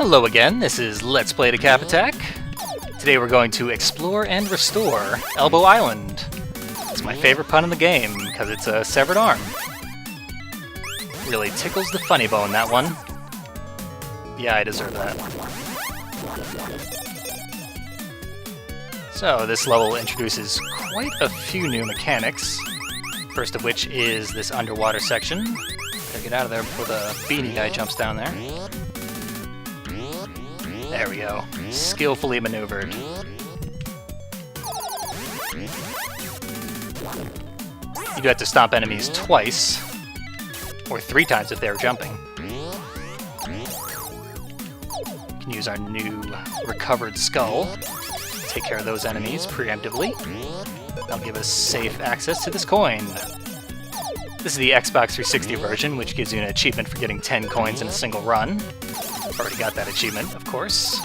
Hello again, this is Let's Play DecapAttack. Today we're going to explore and restore Elbow Island. It's my favorite pun in the game, because it's a severed arm. Really tickles the funny bone, that one. Yeah, I deserve that. So, this level introduces quite a few new mechanics. First of which is this underwater section. Gotta get out of there before the beanie guy jumps down there. There we go. Skillfully maneuvered. You do have to stomp enemies twice, or 3 times if they're jumping. You can use our new recovered skull to take care of those enemies preemptively. That'll give us safe access to this coin. This is the Xbox 360 version, which gives you an achievement for getting 10 coins in a single run. Already got that achievement, of course.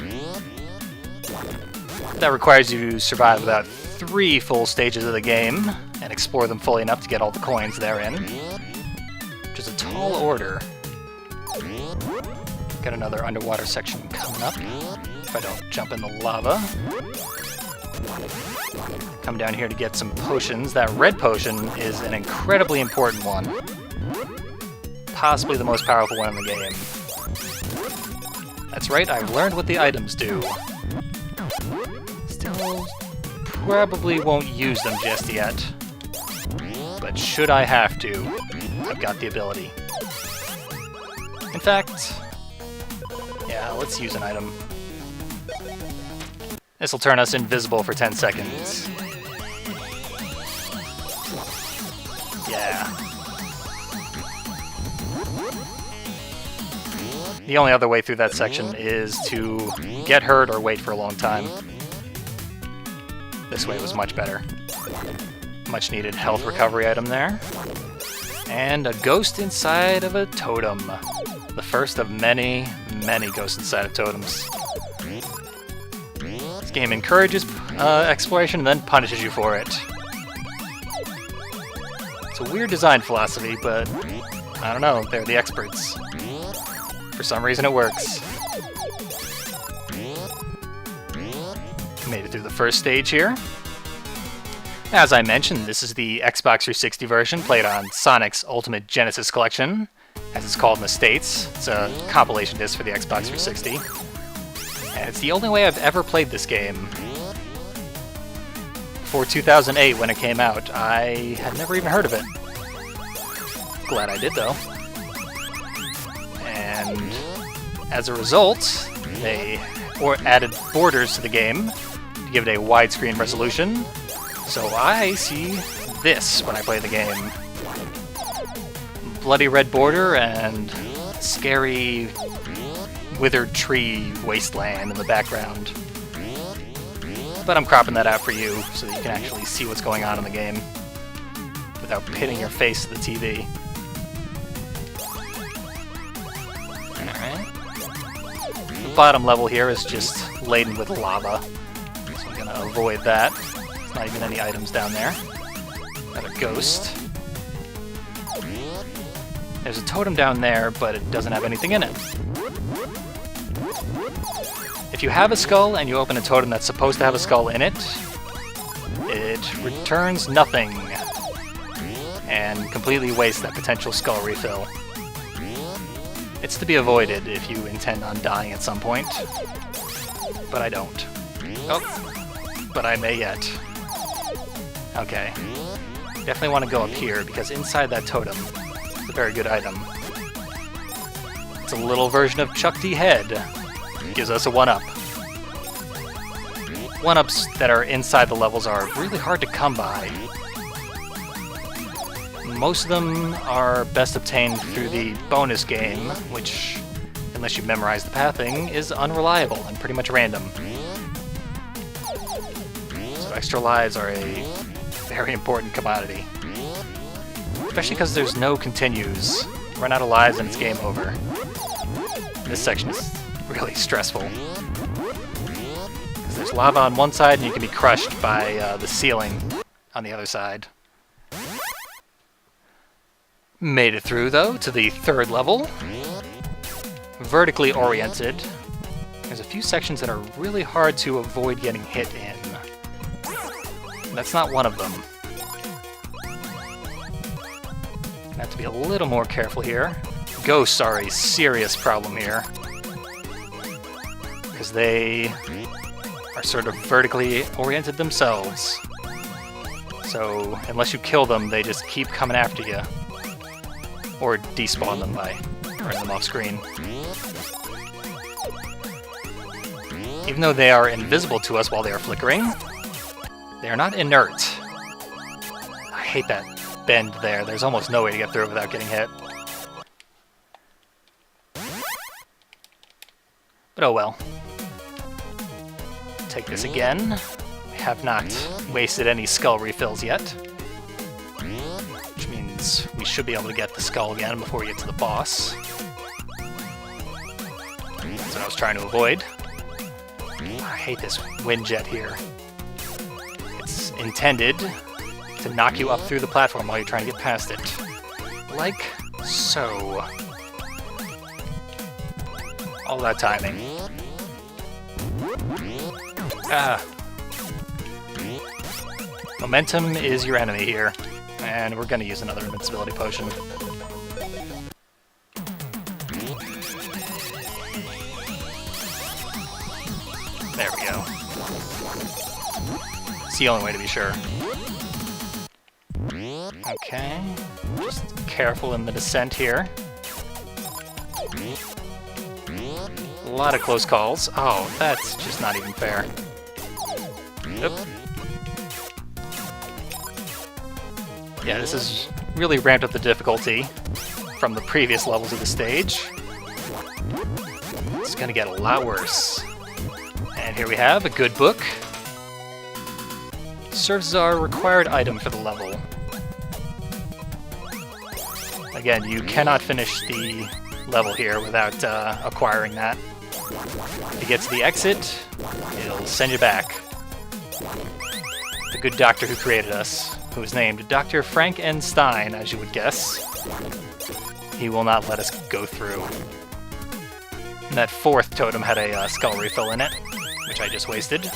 That requires you to survive about 3 full stages of the game and explore them fully enough to get all the coins therein, which is a tall order. Got another underwater section coming up, if I don't jump in the lava. Come down here to get some potions. That red potion is an incredibly important one. Possibly the most powerful one in the game. That's right, I've learned what the items do. Still, probably won't use them just yet. But should I have to, I've got the ability. In fact, yeah, let's use an item. This will turn us invisible for 10 seconds. Yeah. The only other way through that section is to get hurt or wait for a long time. This way was much better. Much needed health recovery item there. And a ghost inside of a totem. The first of many, many ghosts inside of totems. This game encourages exploration and then punishes you for it. It's a weird design philosophy, but I don't know, they're the experts. For some reason it works. Made it through the first stage here. As I mentioned, this is the Xbox 360 version, played on Sonic's Ultimate Genesis Collection, as it's called in the States. It's a compilation disc for the Xbox 360. And it's the only way I've ever played this game. For 2008, when it came out, I had never even heard of it. Glad I did, though. And as a result, they added borders to the game to give it a widescreen resolution. So I see this when I play the game. Bloody red border and scary withered tree wasteland in the background. But I'm cropping that out for you so that you can actually see what's going on in the game without pitting your face to the TV. Alright. The bottom level here is just laden with lava, so I'm gonna avoid that. There's not even any items down there. Another ghost. There's a totem down there, but it doesn't have anything in it. If you have a skull and you open a totem that's supposed to have a skull in it, it returns nothing and completely wastes that potential skull refill. It's to be avoided if you intend on dying at some point, but I don't. Oh, but I may yet. Okay. Definitely want to go up here, because inside that totem is a very good item. It's a little version of Chuck D. Head. Gives us a 1-up. 1-ups that are inside the levels are really hard to come by. Most of them are best obtained through the bonus game, which, unless you memorize the pathing, is unreliable and pretty much random. So extra lives are a very important commodity. Especially because there's no continues. Run out of lives and it's game over. This section is really stressful. Because there's lava on one side and you can be crushed by the ceiling on the other side. Made it through, though, to the 3rd level. Vertically oriented. There's a few sections that are really hard to avoid getting hit in. That's not one of them. I have to be a little more careful here. Ghosts are a serious problem here, because they are sort of vertically oriented themselves. So unless you kill them, they just keep coming after you. Or despawn them by turning them off screen. Even though they are invisible to us while they are flickering, they are not inert. I hate that bend there. There's almost no way to get through it without getting hit. But oh well. Take this again. We have not wasted any skull refills yet, which means we should be able to get the skull again before we get to the boss. That's what I was trying to avoid. I hate this wind jet here. It's intended to knock you up through the platform while you're trying to get past it. Like so. All that timing. Ah. Momentum is your enemy here, and we're gonna use another invincibility potion. There we go. It's the only way to be sure. Okay, just careful in the descent here. A lot of close calls. Oh, that's just not even fair. Yep. Yeah, this has really ramped up the difficulty from the previous levels of the stage. It's gonna get a lot worse. And here we have a good book. Serves as our required item for the level. Again, you cannot finish the level here without acquiring that. If you get to the exit, it'll send you back. The good doctor who created us, who is named Dr. Frank N. Stein, as you would guess, he will not let us go through. And that fourth totem had a skull refill in it, which I just wasted.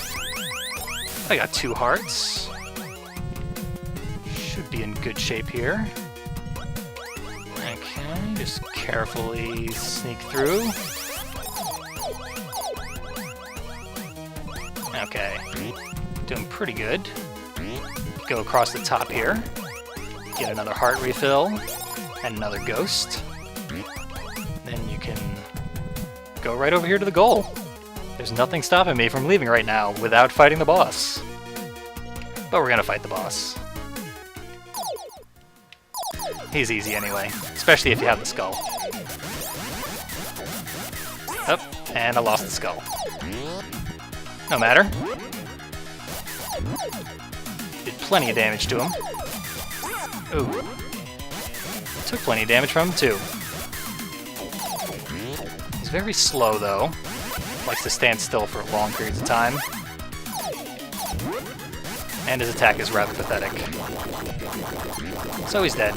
I got 2 hearts. Should be in good shape here. Okay, just carefully sneak through. Okay, doing pretty good. Go across the top here. Get another heart refill and another ghost. Then you can go right over here to the goal. There's nothing stopping me from leaving right now without fighting the boss. But we're gonna fight the boss. He's easy anyway, especially if you have the skull. Oh, and I lost the skull. No matter. Did plenty of damage to him. Ooh. Took plenty of damage from him too. He's very slow though. Likes to stand still for long periods of time. And his attack is rather pathetic. So he's dead.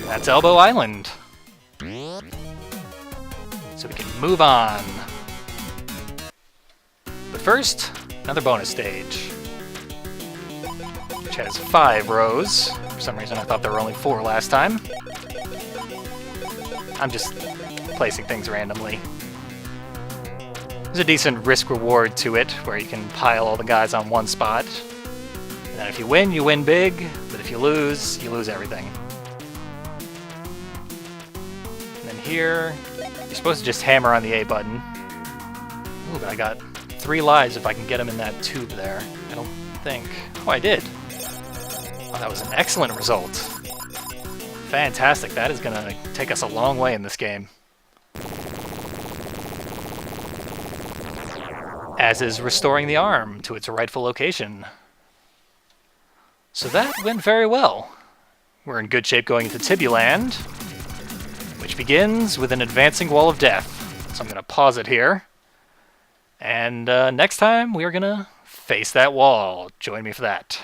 That's Elbow Island. So we can move on. But first, another bonus stage, which has 5 rows. For some reason I thought there were only 4 last time. I'm just placing things randomly. There's a decent risk-reward to it, where you can pile all the guys on one spot. And then if you win big, but if you lose everything. And then here, you're supposed to just hammer on the A button. Ooh, but I got 3 lives if I can get him in that tube there. I don't think... Oh, I did! Oh, that was an excellent result. Fantastic, that is gonna take us a long way in this game. As is restoring the arm to its rightful location. So that went very well. We're in good shape going into Tibuland, which begins with an advancing wall of death. So I'm going to pause it here. And next time we are going to face that wall. Join me for that.